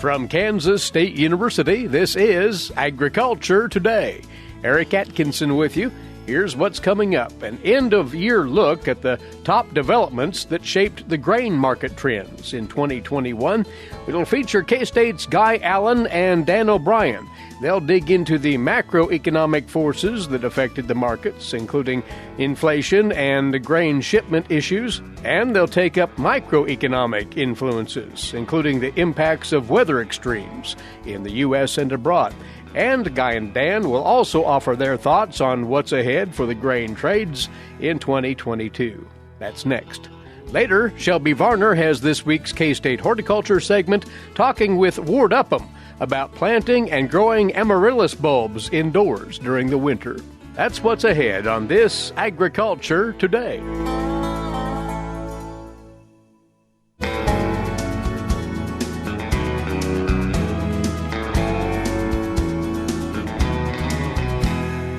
From Kansas State University, this is Agriculture Today. Eric Atkinson with you. Here's what's coming up. An end-of-year look at the top developments that shaped the grain market trends in 2021. It'll feature K-State's Guy Allen and Dan O'Brien. They'll dig into the macroeconomic forces that affected the markets, including inflation and grain shipment issues, and they'll take up microeconomic influences, including the impacts of weather extremes in the U.S. and abroad. And Guy and Dan will also offer their thoughts on what's ahead for the grain trades in 2022. That's next. Later, Shelby Varner has this week's K-State Horticulture segment talking with Ward Upham about planting and growing Amaryllis bulbs indoors during the winter. That's what's ahead on this Agriculture Today.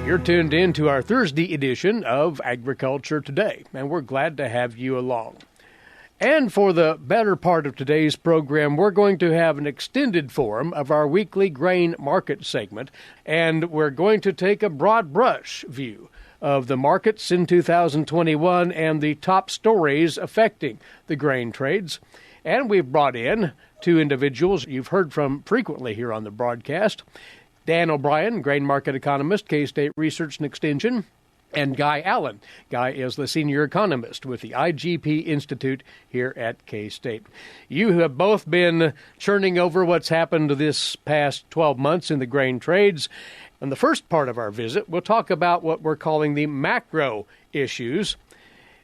You're tuned in to our Thursday edition of Agriculture Today, and we're glad to have you along. And for the better part of today's program, we're going to have an extended form of our weekly grain market segment, and we're going to take a broad brush view of the markets in 2021 and the top stories affecting the grain trades. And we've brought in two individuals you've heard from frequently here on the broadcast. Dan O'Brien, grain market economist, K-State Research and Extension, and Guy Allen. Guy is the senior economist with the IGP Institute here at K-State. You have both been churning over what's happened this past 12 months in the grain trades. In the first part of our visit, we'll talk about what we're calling the macro issues.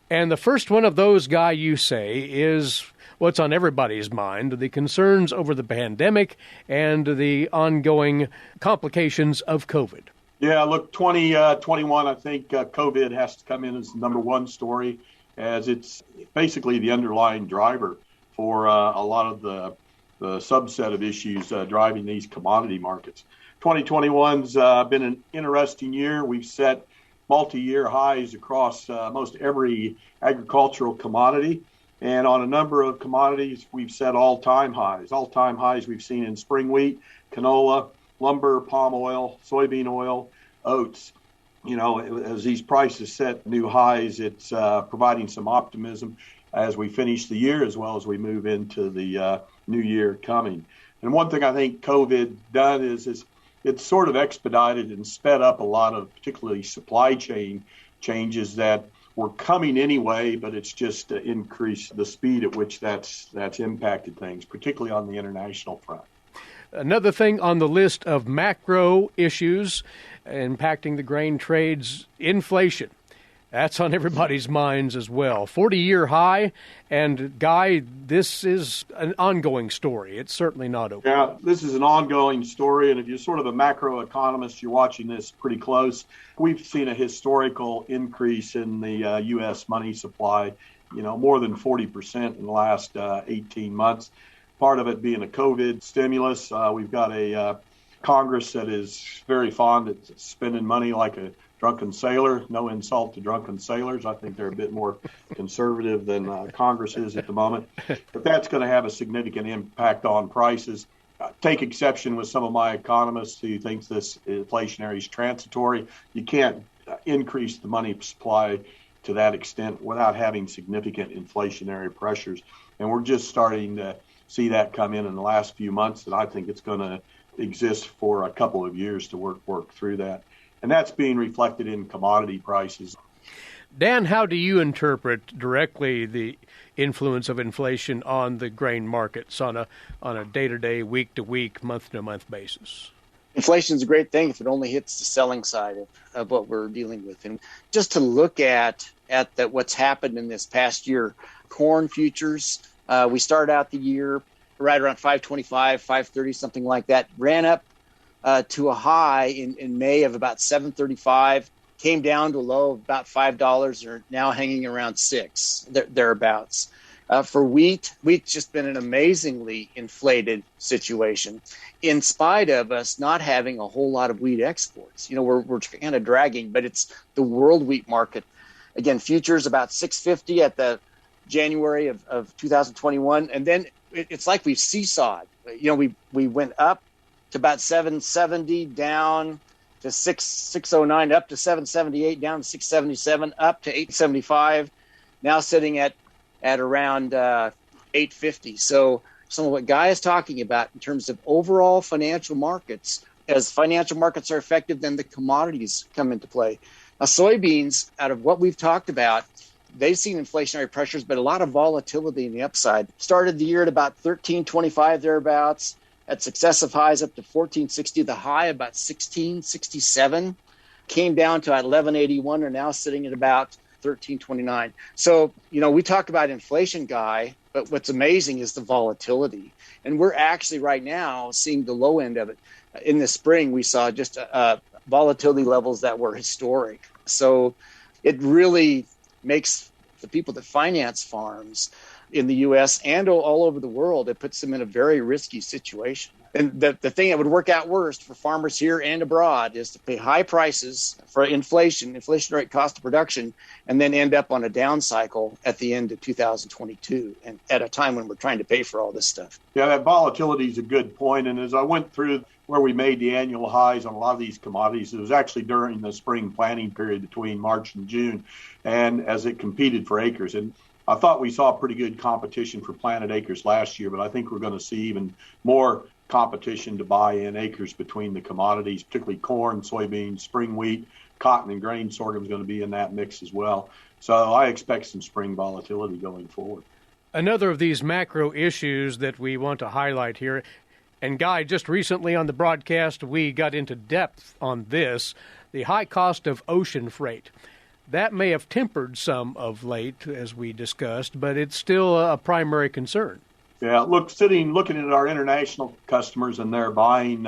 And the first one of those, Guy, you say, is what's on everybody's mind, the concerns over the pandemic and the ongoing complications of COVID. Yeah, look, 2021, I think COVID has to come in as the number one story, as it's basically the underlying driver for a lot of the subset of issues driving these commodity markets. 2021's been an interesting year. We've set multi-year highs across most every agricultural commodity. And on a number of commodities, we've set all-time highs. All-time highs we've seen in spring wheat, canola, lumber, palm oil, soybean oil, oats. You know, as these prices set new highs, it's providing some optimism as we finish the year as well as we move into the new year coming. And one thing I think COVID done is it's sort of expedited and sped up a lot of particularly supply chain changes that were coming anyway, but it's just increased the speed at which that's impacted things, particularly on the international front. Another thing on the list of macro issues impacting the grain trades, inflation. That's on everybody's minds as well. 40-year high, and Guy, this is an ongoing story. It's certainly not over. Yeah, this is an ongoing story, and if you're sort of a macroeconomist, you're watching this pretty close. We've seen a historical increase in the U.S. money supply, more than 40% in the last 18 months. Part of it being a COVID stimulus. We've got a Congress that is very fond of spending money like a drunken sailor. No insult to drunken sailors. I think they're a bit more conservative than Congress is at the moment. But that's going to have a significant impact on prices. Take exception with some of my economists who think this inflationary is transitory. You can't increase the money supply to that extent without having significant inflationary pressures. And we're just starting to see that come in the last few months, and I think it's going to exist for a couple of years to work through that. And that's being reflected in commodity prices. Dan, how do you interpret directly the influence of inflation on the grain markets on a day-to-day, week-to-week, month-to-month basis? Inflation is a great thing if it only hits the selling side of what we're dealing with. And just to look at what's happened in this past year, corn futures, we started out the year right around 525, 530, something like that, ran up to a high in May of about 735, came down to a low of about $5, are now hanging around $6, thereabouts. For wheat's just been an amazingly inflated situation, in spite of us not having a whole lot of wheat exports. We're kind of dragging, but it's the world wheat market. Again, futures about 650 at the January of 2021. And then it's like we've seesawed. We went up to about 770, down to 609, up to 778, down to 677, up to 875, now sitting at around 850. So some of what Guy is talking about in terms of overall financial markets, as financial markets are affected, then the commodities come into play. Now, soybeans, out of what we've talked about, they've seen inflationary pressures, but a lot of volatility in the upside. Started the year at about 13.25 thereabouts, at successive highs up to 14.60, the high about 16.67, came down to 11.81, and now sitting at about 13.29. So, we talk about inflation, Guy, but what's amazing is the volatility. And we're actually right now seeing the low end of it. In the spring, we saw just volatility levels that were historic. So it really makes the people that finance farms in the U.S. and all over the world, it puts them in a very risky situation. And the thing that would work out worst for farmers here and abroad is to pay high prices for inflation rate cost of production, and then end up on a down cycle at the end of 2022, and at a time when we're trying to pay for all this stuff. Yeah, that volatility is a good point. And as I went through where we made the annual highs on a lot of these commodities, it was actually during the spring planting period between March and June, and as it competed for acres. And I thought we saw pretty good competition for planted acres last year, but I think we're going to see even more competition to buy in acres between the commodities, particularly corn, soybeans, spring wheat, cotton, and grain sorghum is going to be in that mix as well. So I expect some spring volatility going forward. Another of these macro issues that we want to highlight here, and Guy, just recently on the broadcast, we got into depth on this, the high cost of ocean freight. That may have tempered some of late, as we discussed, but it's still a primary concern. Yeah, looking at our international customers and their buying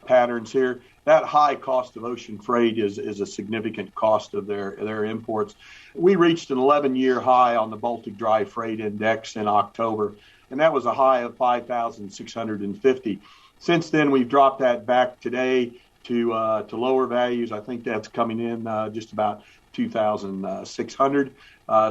patterns here, that high cost of ocean freight is a significant cost of their imports. We reached an 11-year high on the Baltic Dry Freight Index in October, and that was a high of 5,650. Since then, we've dropped that back today to lower values. I think that's coming in just about 2,600,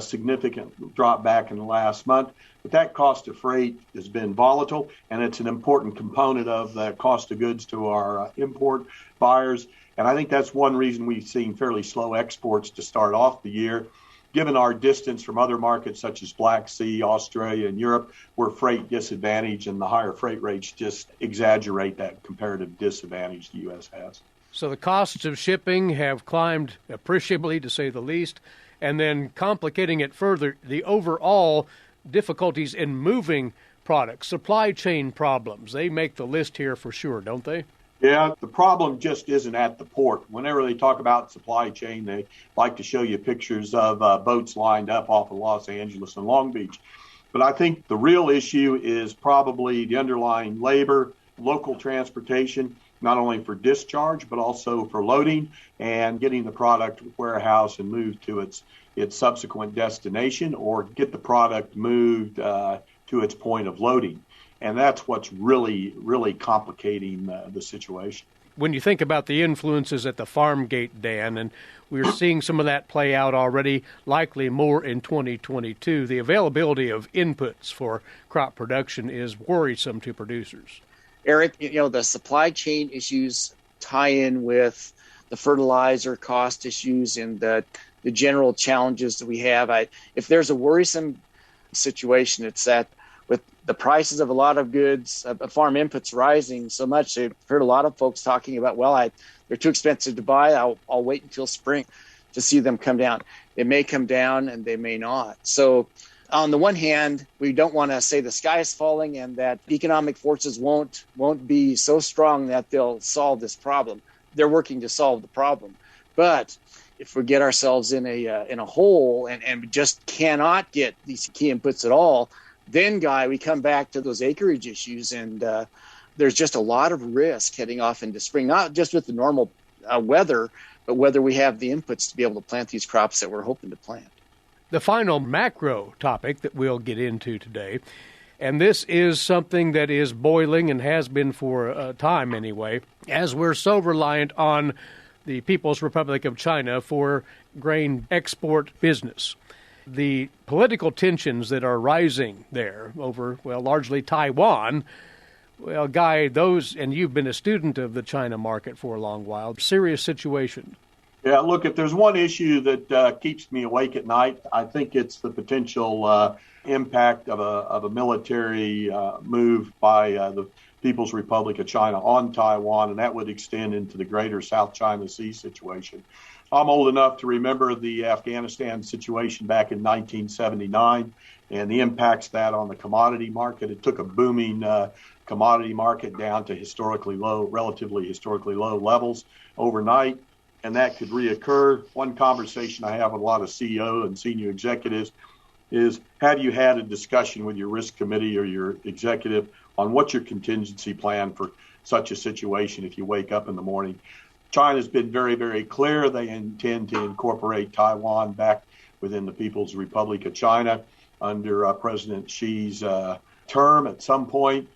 significant drop back in the last month. But that cost of freight has been volatile, and it's an important component of the cost of goods to our import buyers. And I think that's one reason we've seen fairly slow exports to start off the year, given our distance from other markets such as Black Sea, Australia, and Europe, we're freight disadvantaged, and the higher freight rates just exaggerate that comparative disadvantage the U.S. has. So the costs of shipping have climbed appreciably, to say the least, and then complicating it further, the overall difficulties in moving products, supply chain problems, they make the list here for sure, don't they? Yeah, the problem just isn't at the port. Whenever they talk about supply chain, they like to show you pictures of boats lined up off of Los Angeles and Long Beach. But I think the real issue is probably the underlying labor, local transportation, not only for discharge, but also for loading and getting the product warehoused and moved to its subsequent destination, or get the product moved to its point of loading. And that's what's really, really complicating the situation. When you think about the influences at the farm gate, Dan, and we're seeing some of that play out already, likely more in 2022, the availability of inputs for crop production is worrisome to producers. Eric, the supply chain issues tie in with the fertilizer cost issues and the general challenges that we have. If there's a worrisome situation, it's that with the prices of a lot of goods, farm inputs rising so much, I've heard a lot of folks talking about, they're too expensive to buy. I'll wait until spring to see them come down. They may come down and they may not. So on the one hand, we don't want to say the sky is falling and that economic forces won't be so strong that they'll solve this problem. They're working to solve the problem. But if we get ourselves in a hole and we just cannot get these key inputs at all, then, Guy, we come back to those acreage issues, and there's just a lot of risk heading off into spring, not just with the normal weather, but whether we have the inputs to be able to plant these crops that we're hoping to plant. The final macro topic that we'll get into today, and this is something that is boiling and has been for a time anyway, as we're so reliant on the People's Republic of China for grain export business. the political tensions that are rising there over, well, largely Taiwan. Well, Guy, those, and you've been a student of the China market for a long while, serious situation. Yeah, look, if there's one issue that keeps me awake at night, I think it's the potential impact of a military move by the People's Republic of China on Taiwan, and that would extend into the greater South China Sea situation. I'm old enough to remember the Afghanistan situation back in 1979 and the impacts that on the commodity market. It took a booming commodity market down to relatively historically low levels overnight, and that could reoccur. One conversation I have with a lot of CEO and senior executives is, have you had a discussion with your risk committee or your executive on what's your contingency plan for such a situation if you wake up in the morning? China's been very, very clear. They intend to incorporate Taiwan back within the People's Republic of China under President Xi's term at some point.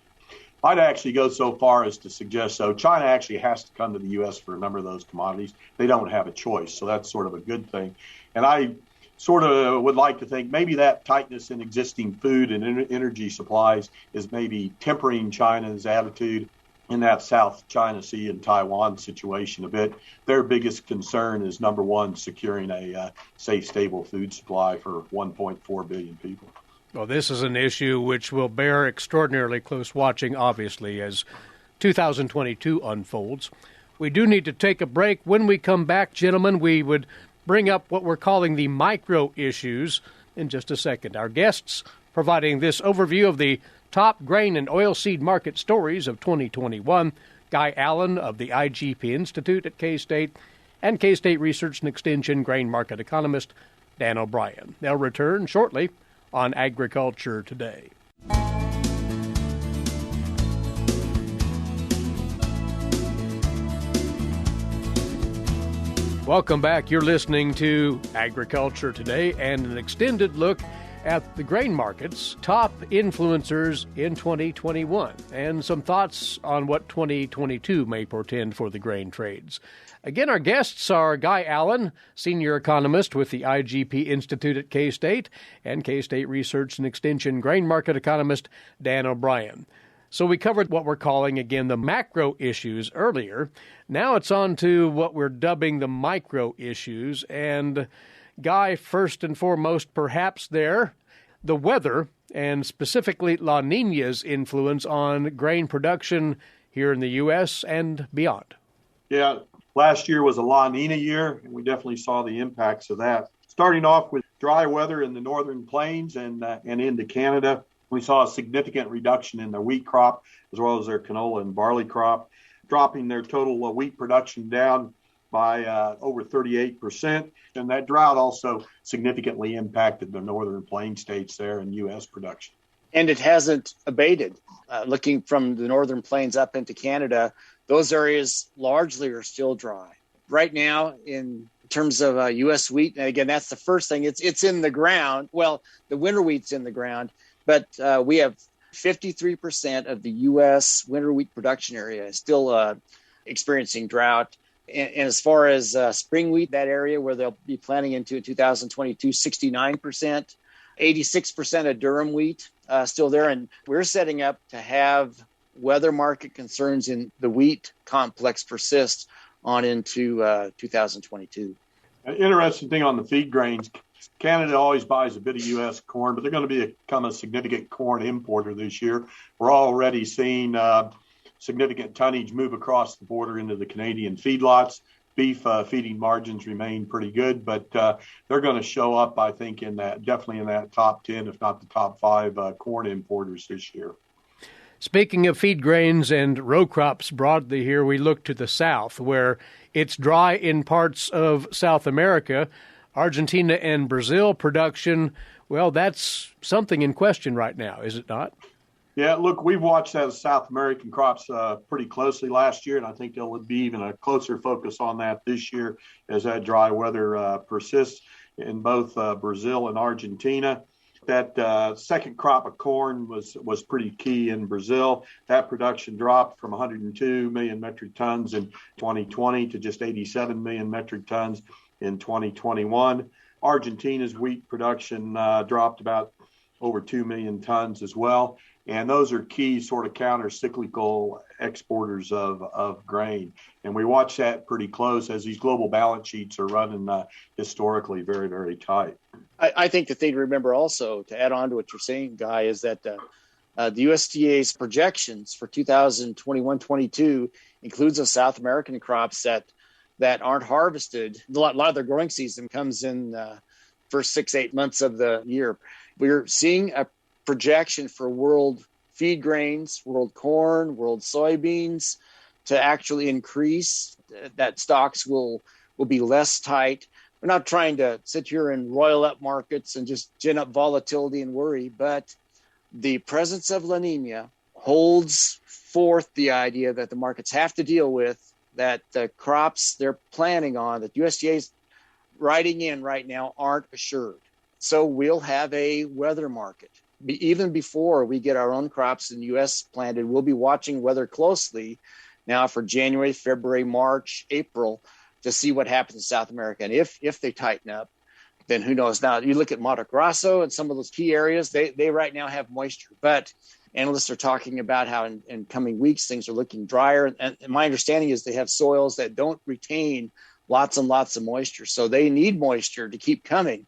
I'd actually go so far as to suggest so. China actually has to come to the U.S. for a number of those commodities. They don't have a choice, so that's sort of a good thing. And I sort of would like to think maybe that tightness in existing food and energy supplies is maybe tempering China's attitude in that South China Sea and Taiwan situation a bit. Their biggest concern is, number one, securing a safe, stable food supply for 1.4 billion people. Well, this is an issue which will bear extraordinarily close watching, obviously, as 2022 unfolds. We do need to take a break. When we come back, gentlemen, we would bring up what we're calling the micro issues in just a second. Our guests providing this overview of the top grain and oilseed market stories of 2021, Guy Allen of the IGP Institute at K-State, and K-State Research and Extension grain market economist Dan O'Brien. They'll return shortly on Agriculture Today. Welcome back. You're listening to Agriculture Today and an extended look at the grain markets, top influencers in 2021, and some thoughts on what 2022 may portend for the grain trades. Again, our guests are Guy Allen, senior economist with the IGP Institute at K-State, and K-State Research and Extension grain market economist Dan O'Brien. So we covered what we're calling, again, the macro issues earlier. Now it's on to what we're dubbing the micro issues. And Guy, first and foremost, perhaps there, the weather, and specifically La Nina's influence on grain production here in the U.S. and beyond. Yeah, last year was a La Nina year, and we definitely saw the impacts of that. Starting off with dry weather in the northern plains and into Canada, we saw a significant reduction in their wheat crop, as well as their canola and barley crop, dropping their total wheat production down by over 38%. And that drought also significantly impacted the northern plain states there in U.S. production. And it hasn't abated. Looking from the northern plains up into Canada, those areas largely are still dry. Right now, in terms of U.S. wheat, and again, that's the first thing. It's in the ground. Well, the winter wheat's in the ground, but we have 53% of the U.S. winter wheat production area is still experiencing drought. And as far as spring wheat, that area where they'll be planting into in 2022, 69%, 86% of durum wheat still there. And we're setting up to have weather market concerns in the wheat complex persist on into 2022. An interesting thing on the feed grains, Canada always buys a bit of U.S. corn, but they're going to become a significant corn importer this year. We're already seeing significant tonnage move across the border into the Canadian feedlots. Beef feeding margins remain pretty good, but they're going to show up, I think, definitely in that top 10, if not the top 5 corn importers this year. Speaking of feed grains and row crops broadly here, we look to the south, where it's dry in parts of South America. Argentina and Brazil production, well, that's something in question right now, is it not? Yeah, look, we've watched those South American crops pretty closely last year, and I think there will be even a closer focus on that this year as that dry weather persists in both Brazil and Argentina. That second crop of corn was pretty key in Brazil. That production dropped from 102 million metric tons in 2020 to just 87 million metric tons in 2021. Argentina's wheat production dropped about over 2 million tons as well. And those are key sort of counter-cyclical exporters of grain. And we watch that pretty close as these global balance sheets are running historically very, very tight. I think the thing to remember also, to add on to what you're saying, Guy, is that the USDA's projections for 2021-22 includes those South American crops that aren't harvested. A lot of their growing season comes in the first 6-8 months of the year. We're seeing a projection for world feed grains, world corn, world soybeans to actually increase, that stocks will be less tight. We're not trying to sit here and roil up markets and just gin up volatility and worry, but the presence of La Nina holds forth the idea that the markets have to deal with, that the crops they're planning on, that USDA's writing in right now, aren't assured. So we'll have a weather market. Even before we get our own crops in the U.S. planted, we'll be watching weather closely now for January, February, March, April to see what happens in South America. And if they tighten up, then who knows? Now, you look at Mato Grosso and some of those key areas, they right now have moisture. But analysts are talking about how in coming weeks things are looking drier. And my understanding is they have soils that don't retain lots and lots of moisture. So they need moisture to keep coming.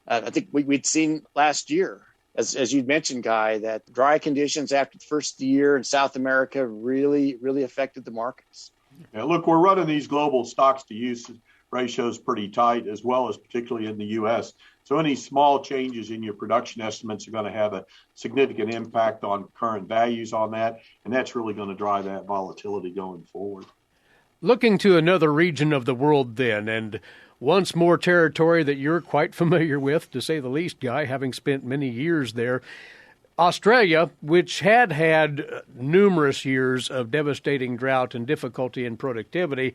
I think we'd seen last year, as you'd mentioned, Guy, that dry conditions after the first year in South America really, really affected the markets. Yeah, look, we're running these global stocks to use ratios pretty tight, as well as particularly in the U.S. So any small changes in your production estimates are going to have a significant impact on current values on that, and that's really going to drive that volatility going forward. Looking to another region of the world then, and once more territory that you're quite familiar with, to say the least, Guy, having spent many years there, Australia, which had numerous years of devastating drought and difficulty in productivity,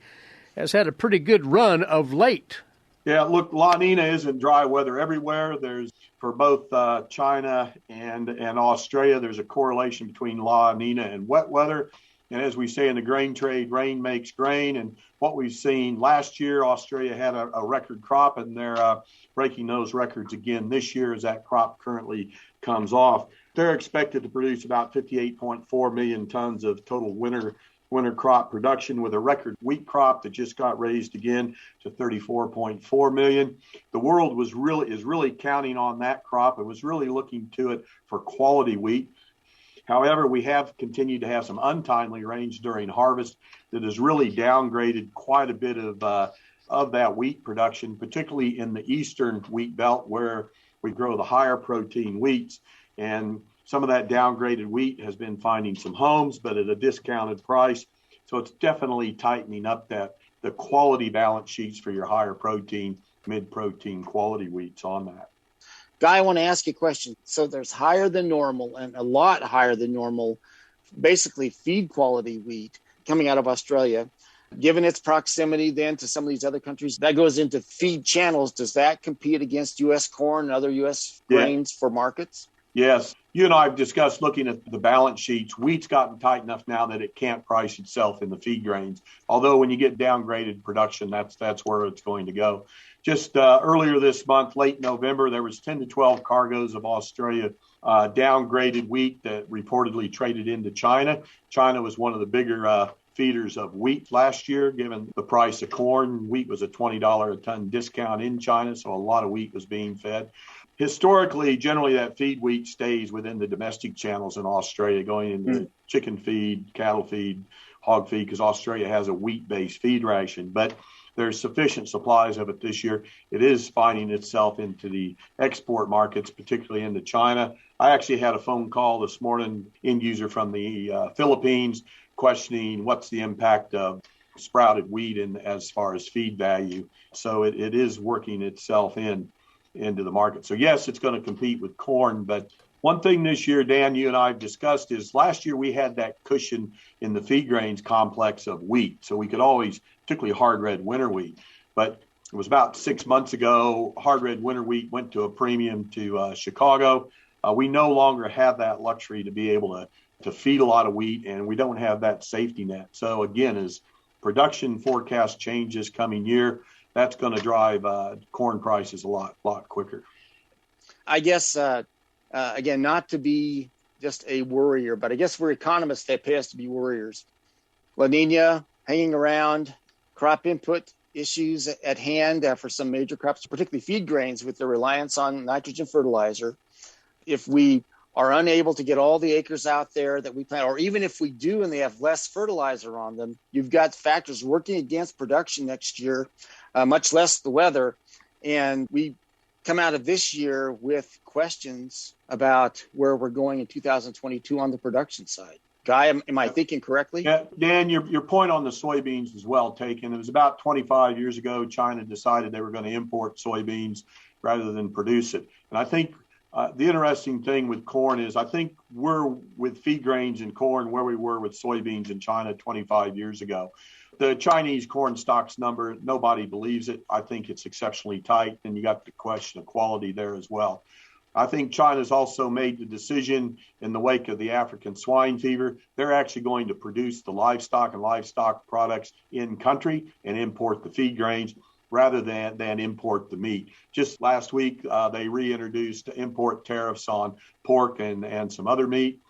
has had a pretty good run of late. Yeah, look, La Nina isn't dry weather everywhere. There's, for both China and Australia, there's a correlation between La Nina and wet weather. And as we say in the grain trade, rain makes grain. And what we've seen last year, Australia had a record crop, and they're breaking those records again this year as that crop currently comes off. They're expected to produce about 58.4 million tons of total winter crop production, with a record wheat crop that just got raised again to 34.4 million. The world is really counting on that crop. It was really looking to it for quality wheat. However, we have continued to have some untimely rains during harvest that has really downgraded quite a bit of that wheat production, particularly in the eastern wheat belt where we grow the higher protein wheats. And some of that downgraded wheat has been finding some homes, but at a discounted price. So it's definitely tightening up the quality balance sheets for your higher protein, mid-protein quality wheats on that. Guy, I want to ask you a question. So there's higher than normal and a lot higher than normal, basically feed quality wheat coming out of Australia. Given its proximity then to some of these other countries, that goes into feed channels. Does that compete against U.S. corn and other U.S. grains for markets? Yes. You and I have discussed looking at the balance sheets. Wheat's gotten tight enough now that it can't price itself in the feed grains. Although when you get downgraded production, that's where it's going to go. Just earlier this month, late November, there was 10 to 12 cargoes of Australia downgraded wheat that reportedly traded into China. China was one of the bigger feeders of wheat last year, given the price of corn. Wheat was a $20 a ton discount in China, so a lot of wheat was being fed. Historically, generally that feed wheat stays within the domestic channels in Australia, going into chicken feed, cattle feed, hog feed, because Australia has a wheat-based feed ration. But there's sufficient supplies of it this year. It is finding itself into the export markets, particularly into China. I actually had a phone call this morning, end user from the Philippines, questioning what's the impact of sprouted wheat as far as feed value. So it is working itself into the market. So yes, it's going to compete with corn. But one thing this year, Dan, you and I have discussed is last year we had that cushion in the feed grains complex of wheat. So we could always, particularly hard red winter wheat. But it was about 6 months ago, hard red winter wheat went to a premium to Chicago. We no longer have that luxury to be able to feed a lot of wheat, and we don't have that safety net. So again, as production forecast changes coming year, that's going to drive corn prices a lot quicker. I guess, again, not to be just a worrier, but I guess we're economists, they pay us to be worriers. La Nina hanging around, crop input issues at hand for some major crops, particularly feed grains with their reliance on nitrogen fertilizer. If we are unable to get all the acres out there that we plant, or even if we do and they have less fertilizer on them, you've got factors working against production next year, much less the weather. And we come out of this year with questions about where we're going in 2022 on the production side. Guy, am I thinking correctly? Yeah, Dan, your point on the soybeans was well taken. It was about 25 years ago, China decided they were going to import soybeans rather than produce it. And I think the interesting thing with corn is I think we're with feed grains and corn where we were with soybeans in China 25 years ago. The Chinese corn stocks number, nobody believes it. I think it's exceptionally tight, and you got the question of quality there as well. I think China's also made the decision in the wake of the African swine fever. They're actually going to produce the livestock and livestock products in country and import the feed grains rather than import the meat. Just last week, they reintroduced import tariffs on pork and some other meat.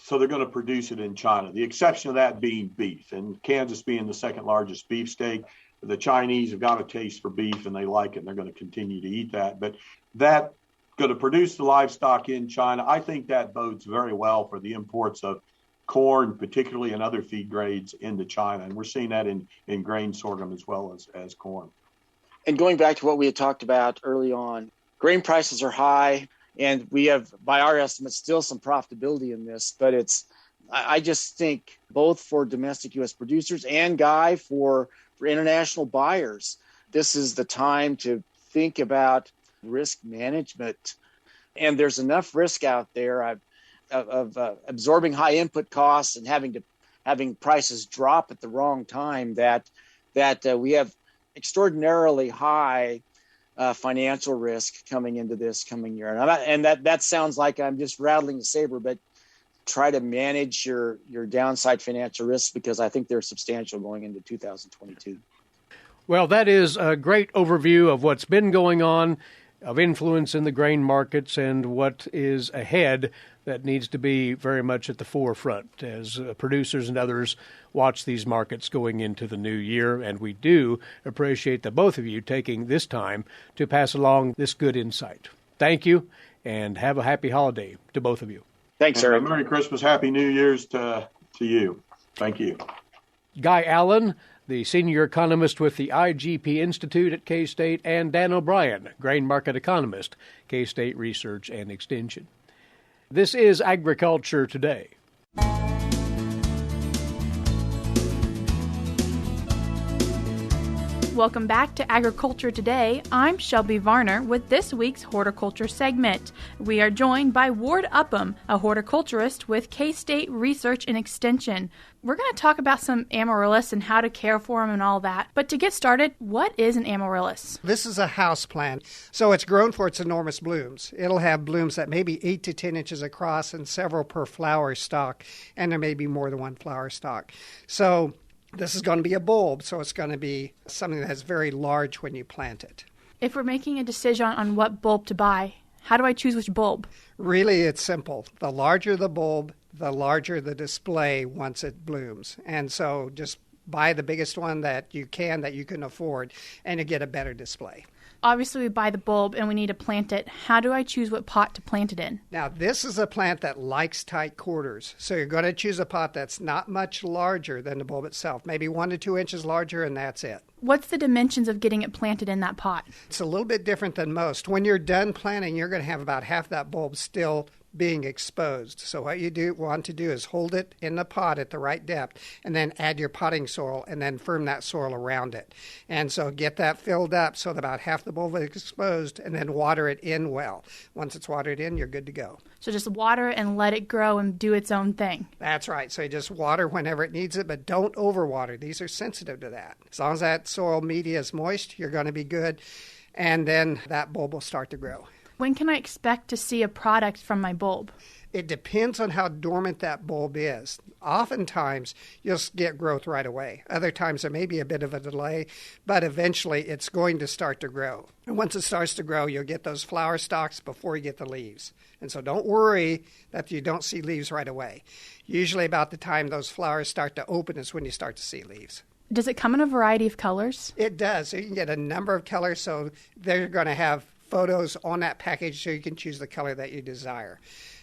So they're going to produce it in China. The exception of that being beef, and Kansas being the second largest beefsteak. The Chinese have got a taste for beef and they like it and they're going to continue to eat that. But that going to produce the livestock in China, I think that bodes very well for the imports of corn, particularly and other feed grades into China. And we're seeing that in grain sorghum as well as corn. And going back to what we had talked about early on, grain prices are high, and we have, by our estimates, still some profitability in this. But I just think both for domestic U.S. producers and, Guy, for international buyers, this is the time to think about risk management. And there's enough risk out there of absorbing high input costs and having prices drop at the wrong time that we have extraordinarily high financial risk coming into this coming year. And that sounds like I'm just rattling the saber, but try to manage your downside financial risks because I think they're substantial going into 2022. Well, that is a great overview of what's been going on, of influence in the grain markets, and what is ahead that needs to be very much at the forefront as producers and others watch these markets going into the new year. And we do appreciate the both of you taking this time to pass along this good insight. Thank you, and have a happy holiday to both of you. Thanks, Eric. Merry Christmas, Happy New Year's to you. Thank you. Guy Allen, the senior economist with the IGP Institute at K-State, and Dan O'Brien, grain market economist, K-State Research and Extension. This is Agriculture Today. Welcome back to Agriculture Today. I'm Shelby Varner with this week's horticulture segment. We are joined by Ward Upham, a horticulturist with K-State Research and Extension. We're going to talk about some amaryllis and how to care for them and all that. But to get started, what is an amaryllis? This is a house plant, so it's grown for its enormous blooms. It'll have blooms that may be 8 to 10 inches across and several per flower stalk, and there may be more than one flower stalk. So this is going to be a bulb, so it's going to be something that's very large when you plant it. If we're making a decision on what bulb to buy, how do I choose which bulb? Really, it's simple. The larger the bulb, the larger the display once it blooms. And so just buy the biggest one that you can afford, and you get a better display. Obviously, we buy the bulb and we need to plant it. How do I choose what pot to plant it in? Now, this is a plant that likes tight quarters. So you're going to choose a pot that's not much larger than the bulb itself, maybe 1 to 2 inches larger, and that's it. What's the dimensions of getting it planted in that pot? It's a little bit different than most. When you're done planting, you're going to have about half that bulb still being exposed. So what you want to do is hold it in the pot at the right depth and then add your potting soil and then firm that soil around it. And so get that filled up so that about half the bulb is exposed, and then water it in well. Once it's watered in, you're good to go. So just water and let it grow and do its own thing. That's right. So you just water whenever it needs it, but don't overwater. These are sensitive to that. As long as that soil media is moist, you're going to be good. And then that bulb will start to grow. When can I expect to see a product from my bulb? It depends on how dormant that bulb is. Oftentimes, you'll get growth right away. Other times, there may be a bit of a delay, but eventually it's going to start to grow. And once it starts to grow, you'll get those flower stalks before you get the leaves. And so don't worry that you don't see leaves right away. Usually about the time those flowers start to open is when you start to see leaves. Does it come in a variety of colors? It does. So you can get a number of colors, so they're going to have photos on that package so you can choose the color that you desire.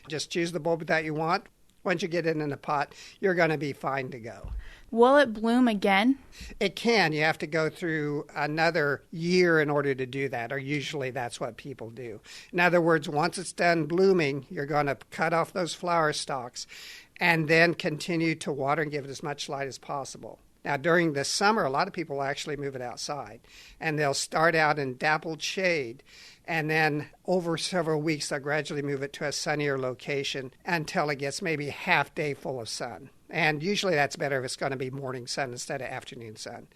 Just choose the bulb that you want. Once you get it in the pot, you're going to be fine to go. Will it bloom again? It can. You have to go through another year in order to do that, or usually that's what people do. In other words, once it's done blooming, you're going to cut off those flower stalks and then continue to water and give it as much light as possible. Now, during the summer, a lot of people actually move it outside, and they'll start out in dappled shade, and then over several weeks, they'll gradually move it to a sunnier location until it gets maybe half day full of sun. And usually that's better if it's going to be morning sun instead of afternoon sun.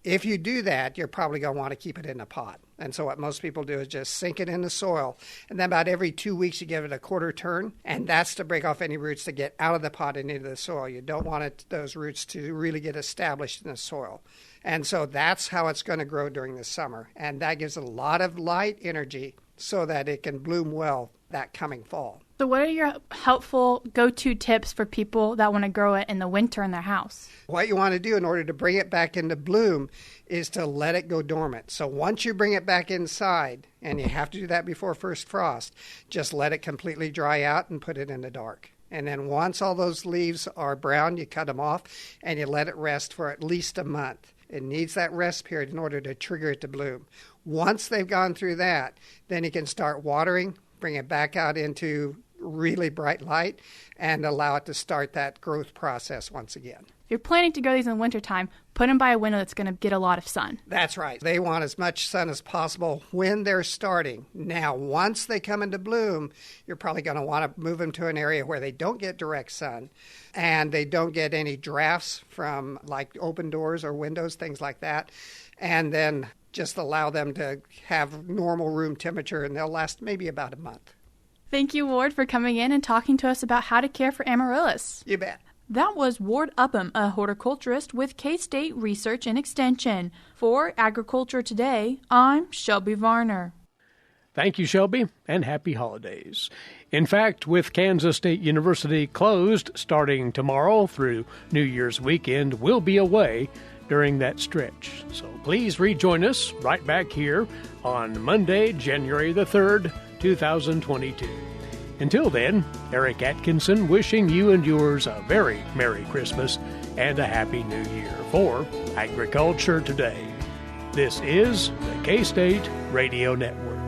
If you do that, you're probably going to want to keep it in a pot. And so what most people do is just sink it in the soil. And then about every 2 weeks, you give it a quarter turn. And that's to break off any roots that get out of the pot and into the soil. You don't want those roots to really get established in the soil. And so that's how it's going to grow during the summer. And that gives it a lot of light energy so that it can bloom well that coming fall. So what are your helpful go-to tips for people that want to grow it in the winter in their house? What you want to do in order to bring it back into bloom is to let it go dormant. So once you bring it back inside, and you have to do that before first frost, just let it completely dry out and put it in the dark. And then once all those leaves are brown, you cut them off and you let it rest for at least a month. It needs that rest period in order to trigger it to bloom. Once they've gone through that, then you can start watering, bring it back out into really bright light, and allow it to start that growth process once again. If you're planning to grow these in the wintertime, put them by a window that's going to get a lot of sun. That's right. They want as much sun as possible when they're starting. Now, once they come into bloom, you're probably going to want to move them to an area where they don't get direct sun and they don't get any drafts from like open doors or windows, things like that. And then just allow them to have normal room temperature, and they'll last maybe about a month. Thank you, Ward, for coming in and talking to us about how to care for amaryllis. You bet. That was Ward Upham, a horticulturist with K-State Research and Extension. For Agriculture Today, I'm Shelby Varner. Thank you, Shelby, and happy holidays. In fact, with Kansas State University closed starting tomorrow through New Year's weekend, we'll be away during that stretch. So please rejoin us right back here on Monday, January the 3rd, 2022. Until then, Eric Atkinson wishing you and yours a very Merry Christmas and a Happy New Year for Agriculture Today. This is the K-State Radio Network.